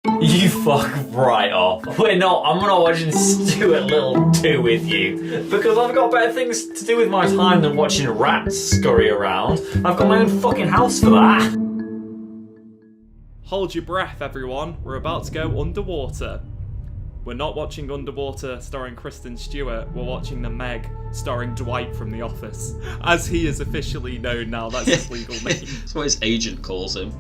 You fuck right off. I'm not watching Stuart Little 2 with you. Because I've got better things to do with my time than watching rats scurry around. I've got my own fucking house for that. Hold your breath, everyone. We're about to go underwater. We're not watching Underwater starring Kristen Stewart. We're watching The Meg starring Dwight from The Office. As he is officially known now, that's his legal name. That's what his agent calls him.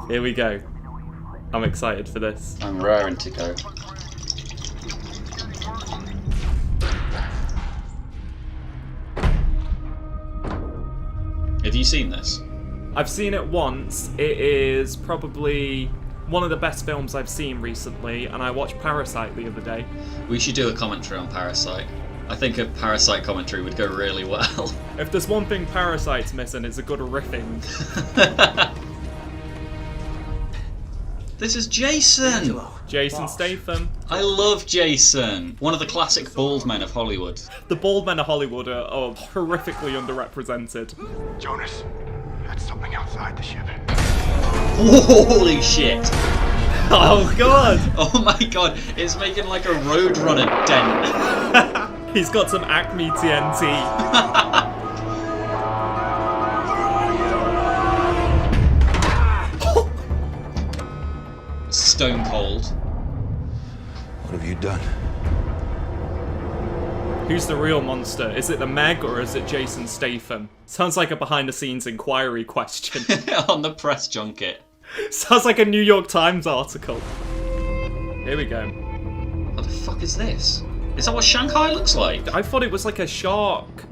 Here we go. I'm excited for this. I'm raring to go. Have you seen this? I've seen it once. It is probably one of the best films I've seen recently, and I watched Parasite the other day. We should do a commentary on Parasite. I think a Parasite commentary would go really well. If there's one thing Parasite's missing, it's a good riffing. This is Jason! Jason Statham. I love Jason! One of the classic bald men of Hollywood. The bald men of Hollywood are horrifically underrepresented. Jonas, that's something outside the ship. Holy shit! Oh god! Oh my god, it's making like a Roadrunner dent. He's got some Acme TNT. Stone cold. What have you done? Who's the real monster? Is it the Meg or is it Jason Statham? Sounds like a behind-the-scenes inquiry question. On the press junket. Sounds like a New York Times article. Here we go. What the fuck is this? Is that what Shanghai looks like? I thought it was like a shark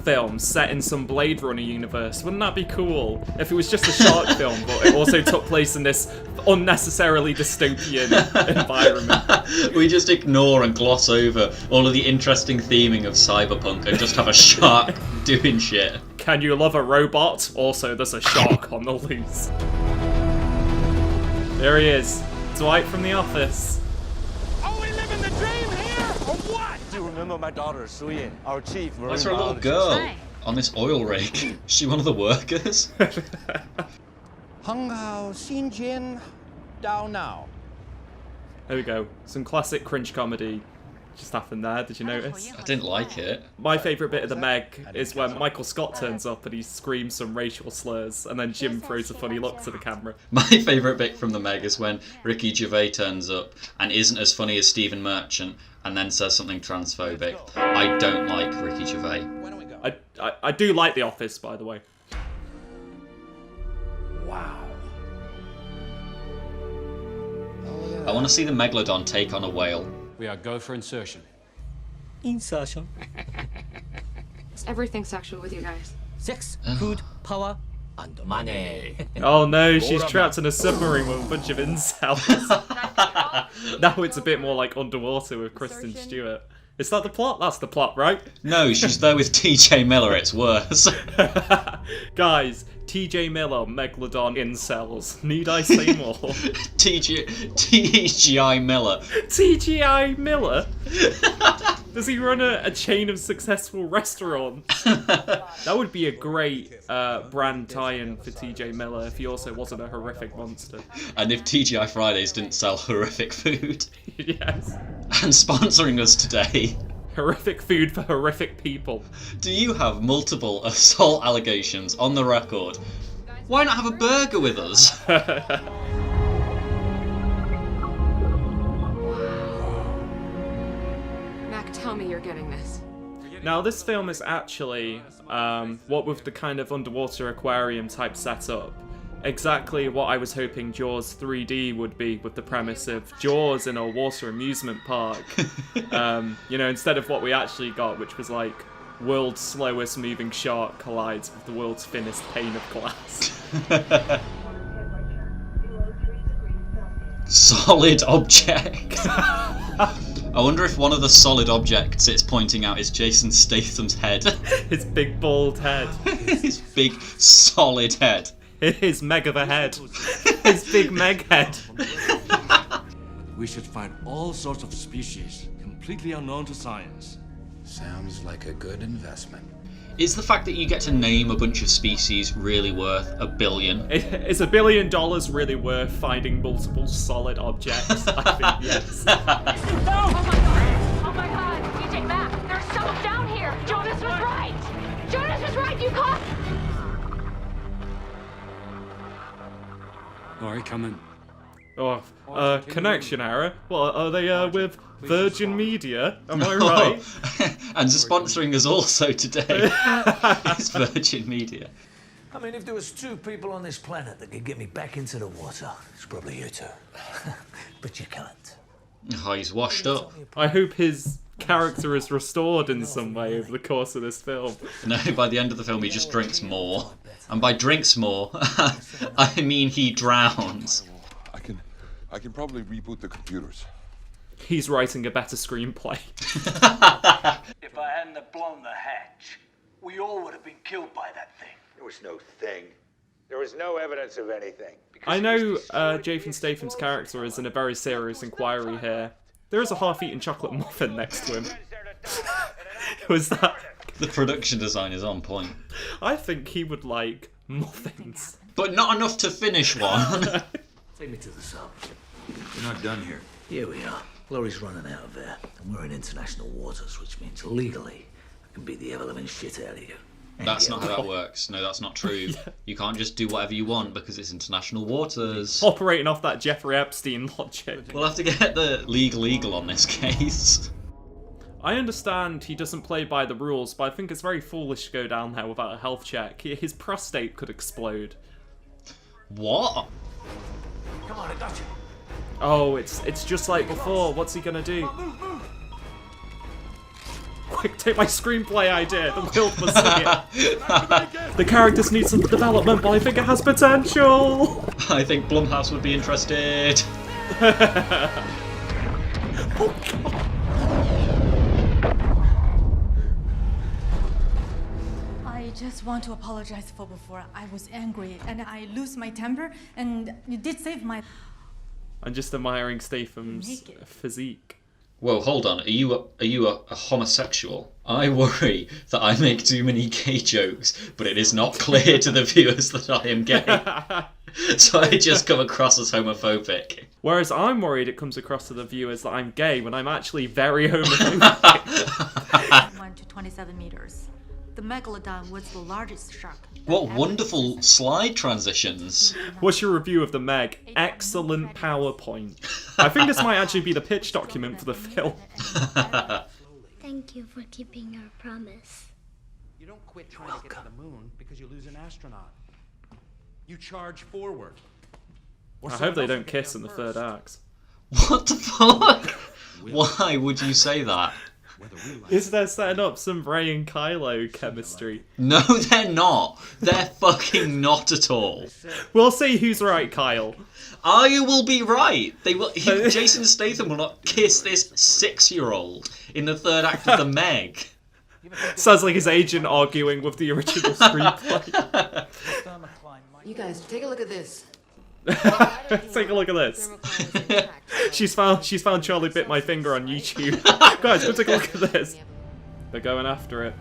film set in some Blade Runner universe. Wouldn't that be cool? If it was just a shark film, but it also took place in this unnecessarily dystopian environment. We just ignore and gloss over all of the interesting theming of cyberpunk and just have a shark doing shit. Can you love a robot? Also, there's a shark on the loose. There he is. Dwight from The Office. Are we living the dream here, or what? Do you remember my daughter, Suyin, our chief marine Where's her little biologist? girl Hi. on this oil rig? Is she one of the workers? Hung Hao Xin Jian Dao Now. There we go. Some classic cringe comedy just happened there. Did you notice? I didn't like it. My favourite bit of the Meg is when Michael Scott turns up and he screams some racial slurs, and then Jim throws a funny look to the camera. My favourite bit from the Meg is when Ricky Gervais turns up and isn't as funny as Stephen Merchant and then says something transphobic. I don't like Ricky Gervais. Why don't we go? I do like The Office, by the way. Wow. I want to see the Megalodon take on a whale. We are go for insertion. Insertion. It's everything sexual with you guys. Sex, food, power, and money. Oh no, she's trapped in a submarine with a bunch of incels. Now it's a bit more like Underwater with Kristen Stewart. Is that the plot? That's the plot, right? No, she's there with TJ Miller, it's worse. Guys, TJ Miller, Megalodon incels. Need I say more? TGI Miller. TGI Miller? Does he run a chain of successful restaurants? That would be a great brand tie-in for TJ Miller if he also wasn't a horrific monster. And if TGI Fridays didn't sell horrific food. Yes. And sponsoring us today. Horrific food for horrific people. Do you have multiple assault allegations on the record? Why not have a burger with us? Mac, tell me you're getting this. Now, this film is actually, what with the kind of underwater aquarium type setup, exactly what I was hoping Jaws 3D would be, with the premise of Jaws in a water amusement park. You know, instead of what we actually got, which was like, world's slowest moving shark collides with the world's thinnest pane of glass. Solid object. I wonder if one of the solid objects it's pointing out is Jason Statham's head. His big bald head. His big solid head. His meg of a head. His big meg head. We should find all sorts of species completely unknown to science. Sounds like a good investment. Is the fact that you get to name a bunch of species really worth $1 billion? Is $1 billion really worth finding multiple solid objects? I think yes. Oh my god! Oh my god! DJ Mac, there's someone down here! Jonas was right! Jonas was right! You caught... Laurie, come in. Oh, connection error? What, are they with Virgin Media? Am I right? And sponsoring us also today is Virgin Media. I mean, if there was 2 people on this planet that could get me back into the water, it's probably you 2. But you can't. Oh, he's washed up. I hope his character is restored in some way over the course of this film. No, by the end of the film he just drinks more. And by drinks more, I mean he drowns. I can probably reboot the computers. He's writing a better screenplay. If I hadn't have blown the hatch, we all would have been killed by that thing. There was no thing. There was no evidence of anything. I know Jason Statham's character is in a very serious inquiry here. There is a half-eaten chocolate muffin next to him. Was that... The production design is on point. I think he would like muffins. But not enough to finish one. Take me to the sub. You're not done here. Here we are. Glory's running out of air, and we're in international waters, which means legally I can beat the ever-living shit out of you. That's not how that works. No, that's not true. Yeah. You can't just do whatever you want because it's international waters. Operating off that Jeffrey Epstein logic. We'll have to get the legal eagle on this case. I understand he doesn't play by the rules, but I think it's very foolish to go down there without a health check. His prostate could explode. What? Come on, I got you. Oh, it's just like before. What's he gonna do? Quick, take my screenplay idea. The world must see it. The characters need some development, but I think it has potential. I think Blumhouse would be interested. Oh, God. I just want to apologize for before. I was angry and I lose my temper, and you did save my... I'm just admiring Statham's physique. Whoa, hold on. Are you a homosexual? I worry that I make too many gay jokes, but it is not clear to the viewers that I am gay. So I just come across as homophobic. Whereas I'm worried it comes across to the viewers that I'm gay when I'm actually very homophobic. 1 to 27 meters. The megalodon was the largest shark. What wonderful slide transitions. What's your review of the Meg? Excellent PowerPoint. I think this might actually be the pitch document for the film. Thank you for keeping your promise. You don't quit trying to get to the moon because you lose an astronaut. You charge forward. I hope they don't kiss in the third act. What the fuck? Why would you say that? Is there setting up some Rey and Kylo chemistry? No, they're not. They're fucking not at all. We'll see who's right, Kyle. I will be right. They will. Jason Statham will not kiss this 6-year-old in the third act of the Meg. Sounds like his agent arguing with the original screenplay. You guys, take a look at this. Take a look at this. She's found Charlie Bit My Finger on YouTube. Guys, go take a look at this. They're going after it.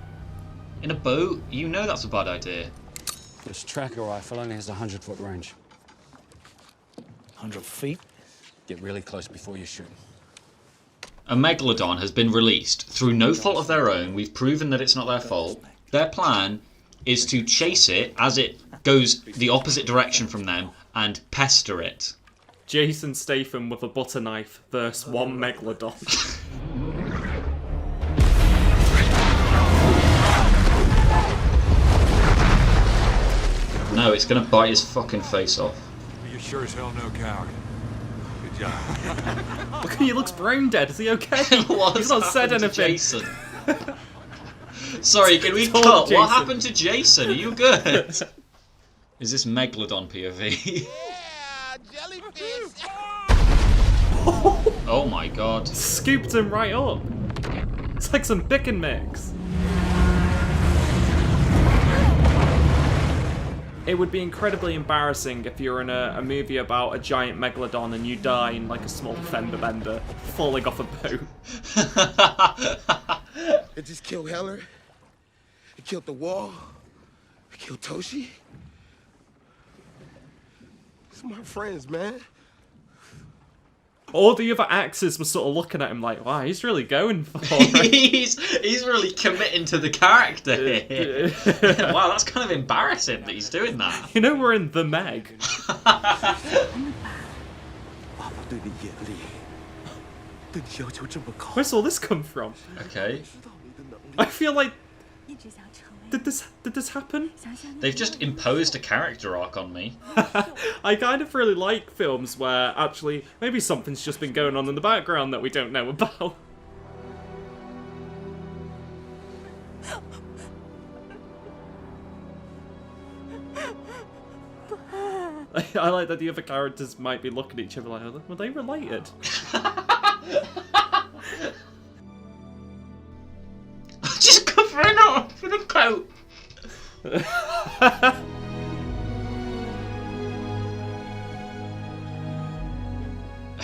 In a boat? You know that's a bad idea. This tracker rifle only has a 100-foot range. 100 feet? Get really close before you shoot. A megalodon has been released through no fault of their own. We've proven that it's not their fault. Their plan is to chase it as it goes the opposite direction from them and pester it. Jason Statham with a butter knife versus one megalodon. No, it's gonna bite his fucking face off. You sure as hell no coward. Good job. Look, he looks brain dead. Is he okay? He's not said anything. Jason? Sorry, can we cut? Jason. What happened to Jason? Are you good? Is this Megalodon POV? Yeah, jellyfish! Oh my god. Scooped him right up. It's like some pick and mix. It would be incredibly embarrassing if you're in a movie about a giant megalodon and you die in like a small fender bender, falling off a boat. It just killed Heller. It killed the wall. We killed Toshi. These are my friends, man. All the other actors were sort of looking at him like, wow, he's really going for it. he's really committing to the character here. Wow, that's kind of embarrassing that he's doing that. You know we're in the Meg. Where's all this come from? Okay. I feel like... Did this happen? They've just imposed a character arc on me. I kind of really like films where actually maybe something's just been going on in the background that we don't know about. I like that the other characters might be looking at each other like, were they related? Just covering up with a coat.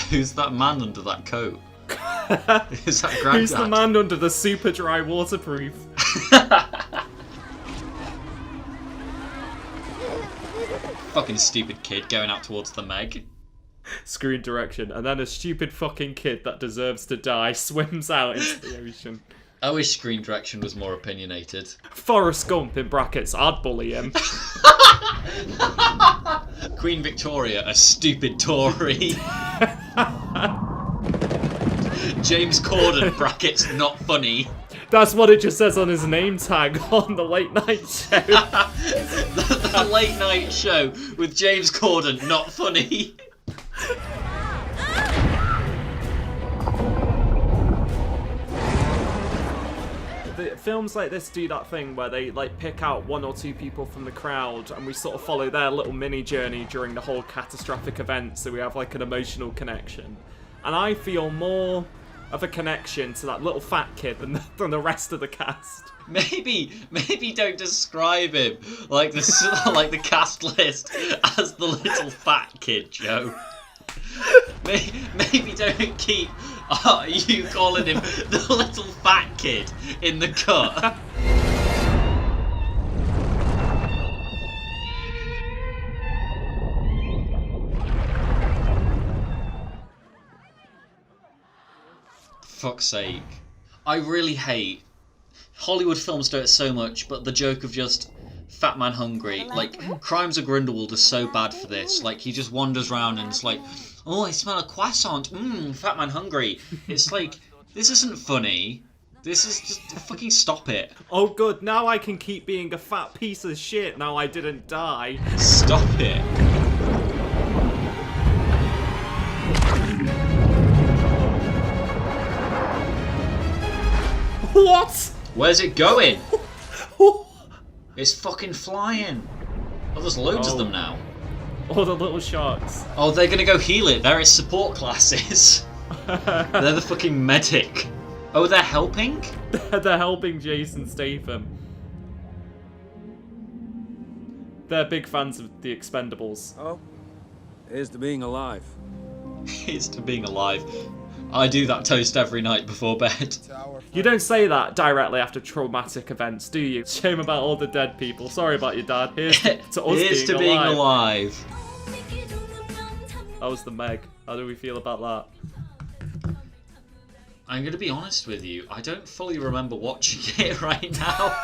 Who's that man under that coat? Is that Granddad? Who's the man under the super dry waterproof? Fucking stupid kid going out towards the Meg. Screen direction, and then a stupid fucking kid that deserves to die swims out into the ocean. I wish screen direction was more opinionated. Forrest Gump in brackets, I'd bully him. Queen Victoria, a stupid Tory. James Corden, brackets, not funny. That's what it just says on his name tag on the late night show. the late night show with James Corden, not funny. Films like this do that thing where they like pick out one or two people from the crowd and we sort of follow their little mini journey during the whole catastrophic event, so we have like an emotional connection. And I feel more of a connection to that little fat kid than the rest of the cast. Maybe don't describe him like the cast list as the little fat kid, Joe. Maybe don't keep you calling him the little fat kid in the cut. Fuck's sake. I really hate Hollywood films do it so much, but the joke of just fat man hungry, like Crimes of Grindelwald is so bad for this. Like he just wanders around and it's like, oh, I smell a croissant. Fat man hungry. It's like, this isn't funny. This is just fucking stop it. Oh good, now I can keep being a fat piece of shit now I didn't die. Stop it. What? Where's it going? It's fucking flying. Oh, there's loads of them now. Oh, the little sharks. Oh, they're gonna go heal it. They're its support classes. They're the fucking medic. Oh, they're helping? They're helping Jason Statham. They're big fans of the Expendables. Oh, here's to being alive. Here's to being alive. I do that toast every night before bed. You don't say that directly after traumatic events, do you? Shame about all the dead people. Sorry about your dad. Here's to us Here's to being alive. That was the Meg. How do we feel about that? I'm going to be honest with you. I don't fully remember watching it right now.